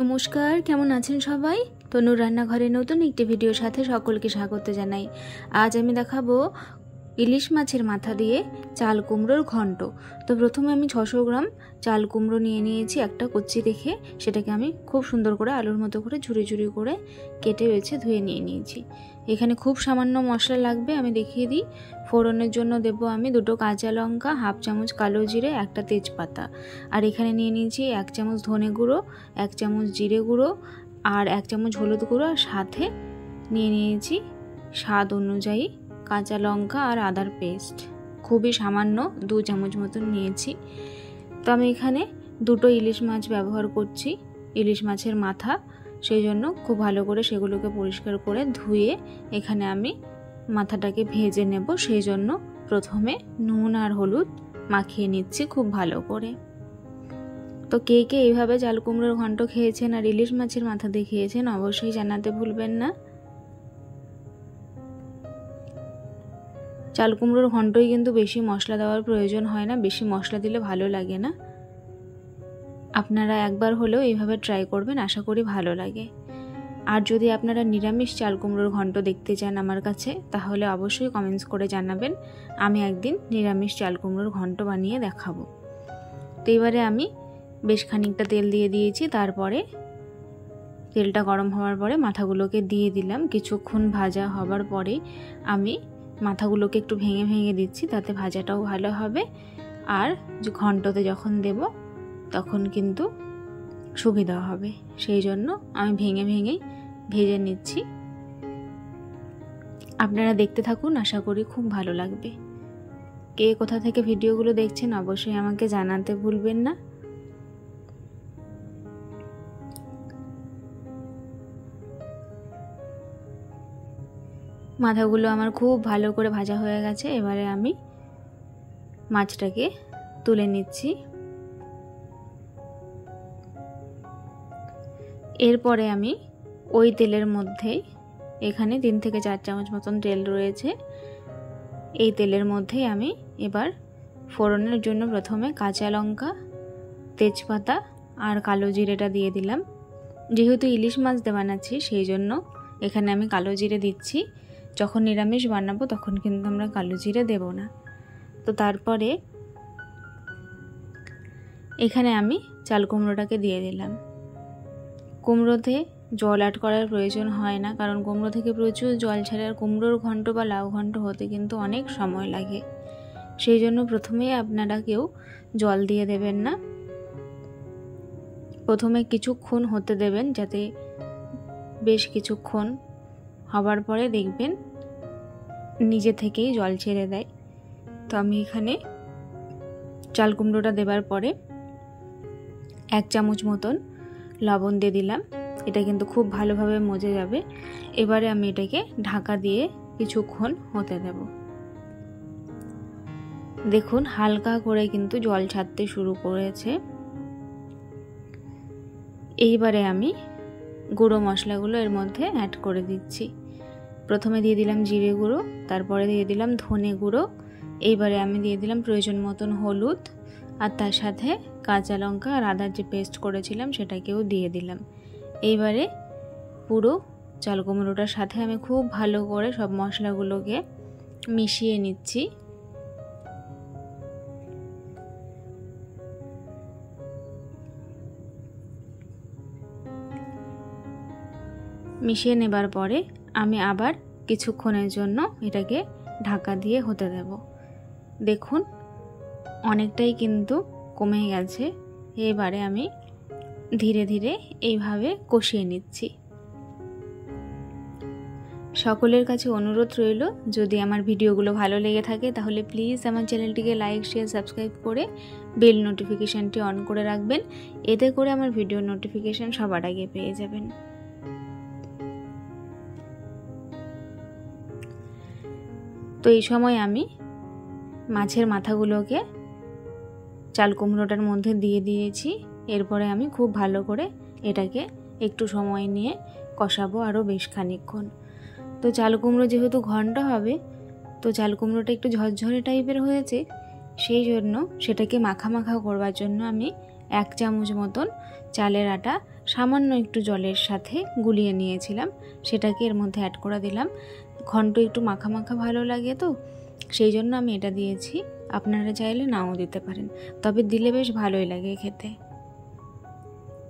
নমস্কার, কেমন আছেন সবাই? তনুর রান্নাঘরে নতুন একটি ভিডিওর সাথে সকলকে স্বাগত জানাই। আজ আমি দেখাবো ইলিশ মাছের মাথা দিয়ে চাল কুমড়োর ঘন্ট। তো প্রথমে আমি 600 গ্রাম চাল কুমড়ো নিয়ে নিয়েছি, একটা কচি রেখে সেটাকে আমি খুব সুন্দর করে আলুর মতো করে ঝুরি ঝুরি করে কেটে বেছে ধুয়ে নিয়ে নিয়েছি। এখানে খুব সামান্য মশলা লাগবে, আমি দেখিয়ে দিই। ফোড়নের জন্য দেবো আমি 2টো কাঁচা লঙ্কা, হাফ চামচ কালো জিরে, একটা তেজপাতা। আর এখানে নিয়ে নিয়েছি 1 চামচ ধনে গুঁড়ো, 1 চামচ জিরে গুঁড়ো আর 1 চামচ হলুদ গুঁড়ো, আর সাথে নিয়ে নিয়েছি স্বাদ অনুযায়ী কাঁচা লঙ্কা আর আদার পেস্ট। খুবই সামান্য 2 চামচ মতন নিয়েছি। তো আমি এখানে 2টো ইলিশ মাছ ব্যবহার করছি, ইলিশ মাছের মাথা, সেই জন্য খুব ভালো করে সেগুলোকে পরিষ্কার করে ধুয়ে এখানে আমি মাথাটাকে ভেজে নেব। সেই জন্য প্রথমে নুন আর হলুদ মাখিয়ে নিচ্ছি খুব ভালো করে। তো কে কে এইভাবে চাল কুমড়োর ঘন্ট খেয়েছেন আর ইলিশ মাছের মাথা দিয়ে খেয়েছেন অবশ্যই জানাতে ভুলবেন না। চাল কুমড়োর ঘন্টই কিন্তু বেশি মশলা দেওয়ার প্রয়োজন হয় না, বেশি মশলা দিলে ভালো লাগে না। আপনারা একবার হলেও এইভাবে ট্রাই করবেন, আশা করি ভালো লাগে। আর যদি আপনারা নিরামিষ চাল কুমড়োর ঘন্ট দেখতে চান আমার কাছে, তাহলে অবশ্যই কমেন্টস করে জানাবেন, আমি একদিন নিরামিষ চাল কুমড়োর ঘন্ট বানিয়ে দেখাবো। তো এবারে আমি বেশ খানিকটা তেল দিয়ে দিয়েছি, তারপরে তেলটা গরম হওয়ার পরে মাথাগুলোকে দিয়ে দিলাম। কিছুক্ষণ ভাজা হবার পরে আমি মাথাগুলোকে একটু ভেঙে ভেঙে দিচ্ছি, তাতে ভাজাটাও ভালো হবে আর ঘন্টতে যখন দেব তখন কিন্তু সুবিধা হবে। সেই জন্য আমি ভেঙে ভেঙেই ভেজে নিচ্ছি। আপনারা দেখতে থাকুন, আশা করি খুব ভালো লাগবে। কে কোথা থেকে ভিডিওগুলো দেখছেন অবশ্যই আমাকে জানাতে ভুলবেন না। মাথাগুলো আমার খুব ভালো করে ভাজা হয়ে গেছে। এবারে আমি মাছটাকে তুলে নিচ্ছি। এরপরে আমি ওই তেলের মধ্যে, এখানে 3 থেকে 4 চামচ মতন তেল রয়েছে, এই তেলের মধ্যে আমি এবার ফোড়নের জন্য প্রথমে কাঁচা লঙ্কা, তেজপাতা আর কালো জিরেটা দিয়ে দিলাম। যেহেতু ইলিশ মাছ দিয়ে বানাচ্ছি সেই জন্য এখানে আমি কালো জিরে দিচ্ছি। যখন নিরামিষ বানাবো তখন কিন্তু আমরা কালো জিরে দেব না। তো তারপরে এখানে আমি চাল কুমড়োটাকে দিয়ে দিলাম। কুমড়োতে জল অ্যাড করার প্রয়োজন হয় না, কারণ কুমড়ো থেকে প্রচুর জল ছাড়ে, আর কুমড়োর ঘন্ট বা লাউ ঘন্ট হতে কিন্তু অনেক সময় লাগে। সেই জন্য প্রথমেই আপনারা কেউ জল দিয়ে দেবেন না, প্রথমে কিছুক্ষণ হতে দেবেন, যাতে বেশ কিছুক্ষণ হবার পরে দেখবেন নিজে থেকেই জল ছেড়ে দেয়। তো আমি এখানে চাল কুমড়োটা দেবার পরে 1 চামচ মতন লবণ দিয়ে দিলাম, এটা কিন্তু খুব ভালোভাবে মজে যাবে। এবারে আমি এটাকে ঢাকা দিয়ে কিছুক্ষণ হতে দেব। দেখুন হালকা করে কিন্তু জল ছাড়তে শুরু করেছে। এইবারে আমি গুঁড়ো মশলাগুলো এর মধ্যে অ্যাড করে দিচ্ছি। প্রথমে দিয়ে দিলাম জিরে গুঁড়ো, তারপরে দিয়ে দিলাম ধনে গুঁড়ো, এইবারে আমি দিয়ে দিলাম প্রয়োজন মতন হলুদ, আর তার সাথে কাঁচা লঙ্কা আর আদার যে পেস্ট করেছিলাম সেটাকেও দিয়ে দিলাম। এইবারে পুরো চাল কুমড়োটার সাথে আমি খুব ভালো করে সব মশলাগুলোকে মিশিয়ে নিচ্ছি। মিশিয়ে নেবার পরে আমি আবার কিছুক্ষণের জন্য এটাকে ঢাকা দিয়ে হতে দেব। দেখুন অনেকটাই কিন্তু কমে গেছে। এবারে আমি ধীরে ধীরে এইভাবে কষিয়ে নিচ্ছি। সকলের কাছে অনুরোধ রইল, যদি আমার ভিডিওগুলো ভালো লেগে থাকে তাহলে প্লিজ আমার চ্যানেলটিকে লাইক, শেয়ার, সাবস্ক্রাইব করে বেল নোটিফিকেশানটি অন করে রাখবেন। এতে করে আমার ভিডিওর নোটিফিকেশান সবার আগে পেয়ে যাবেন। তো এই সময় আমি মাছের মাথাগুলোকে চাল কুমড়োটার মধ্যে দিয়ে দিয়েছি। এরপরে আমি খুব ভালো করে এটাকে একটু সময় নিয়ে কষাবো আরও বেশ খানিকক্ষণ। তো চাল কুমড়ো যেহেতু ঘন্ট হবে, তো চাল কুমড়োটা একটু ঝরঝরে টাইপের হয়েছে, সেই জন্য সেটাকে মাখা মাখা করবার জন্য আমি 1 চামচ মতন চালের আটা সামান্য একটু জলের সাথে গুলিয়ে নিয়েছিলাম, সেটাকে এর মধ্যে অ্যাড করে দিলাম। ঘন্ট একটু মাখা মাখা ভালো লাগে তো সেই জন্য আমি এটা দিয়েছি। আপনারা চাইলে নাও দিতে পারেন, তবে দিলে বেশ ভালোই লাগে খেতে।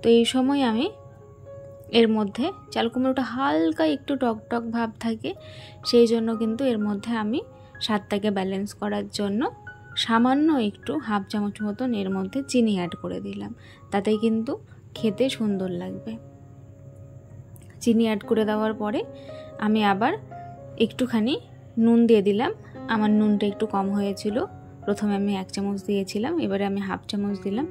তো এই সময় আমি এর মধ্যে চাল কুমড়োটা হালকা একটু টক টক ভাব থাকে, সেই জন্য কিন্তু এর মধ্যে আমি স্বাদটাকে ব্যালেন্স করার জন্য সামান্য একটু হাফ চামচ মতন এর মধ্যে চিনি অ্যাড করে দিলাম, তাতে কিন্তু খেতে সুন্দর লাগবে। চিনি অ্যাড করে দেওয়ার পরে আমি আবার একটুখানি নুন দিয়ে দিলাম। আমার নুনটা একটু কম হয়েছিল, প্রথমে আমি 1 চামচ দিয়েছিলাম, এবারে আমি হাফ চামচ দিলাম,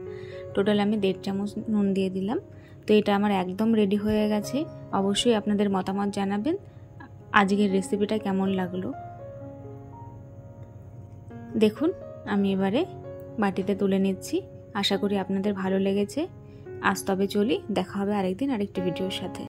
টোটাল আমি 1.5 চামচ নুন দিয়ে দিলাম। তো এটা আমার একদম রেডি হয়ে গেছে। অবশ্যই আপনাদের মতামত জানাবেন আজকের রেসিপিটা কেমন লাগলো। দেখুন আমি এবারে বাটিতে তুলে নিচ্ছি। আশা করি আপনাদের ভালো লেগেছে। আজ তবে চলি, দেখা হবে আরেকদিন আরেকটি ভিডিওর সাথে।